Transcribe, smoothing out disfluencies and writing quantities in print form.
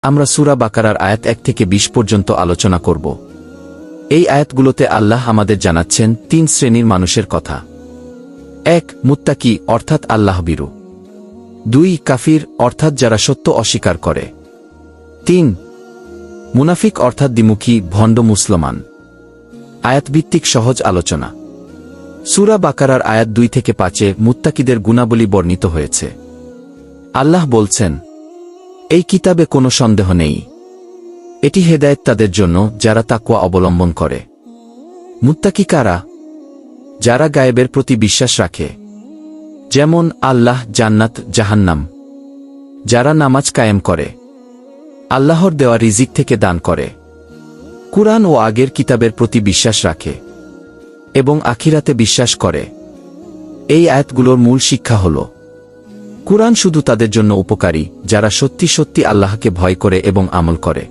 আমরা সূরা বাকারার আয়াত 1 থেকে 20 পর্যন্ত আলোচনা করব। এই আয়াতগুলোতে আল্লাহ আমাদের জানাচ্ছেন 3 শ্রেণীর মানুষের কথা। 1. মুত্তাকি অর্থাৎ আল্লাহভীরু। 2. কাফির অর্থাৎ যারা সত্য অস্বীকার করে। 3. মুনাফিক অর্থাৎ দ্বিমুখী ভণ্ড মুসলমান। আয়াতভিত্তিক সহজ আলোচনা। সূরা বাকারার আয়াত 2 থেকে 5-এ মুত্তাকিদের গুণাবলী বর্ণিত হয়েছে। আল্লাহ বলছেন, এই কিতাবে কোনো সন্দেহ নেই, এটি হেদায়েত তাদের জন্য যারা তাকওয়া অবলম্বন করে। মুত্তাকি কারা? যারা গায়েবের প্রতি বিশ্বাস রাখে, যেমন আল্লাহ, জান্নাত, জাহান্নাম। যারা নামাজ কায়েম করে, আল্লাহর দেওয়া রিজিক থেকে দান করে, কুরআন ও আগের কিতাবের প্রতি বিশ্বাস রাখে এবং আখিরাতে বিশ্বাস করে। এই আয়াতগুলোর মূল শিক্ষা হল, কুরআন শুধু তাদের জন্য উপকারী যারা সত্যি সত্যি আল্লাহকে ভয় করে এবং আমল করে।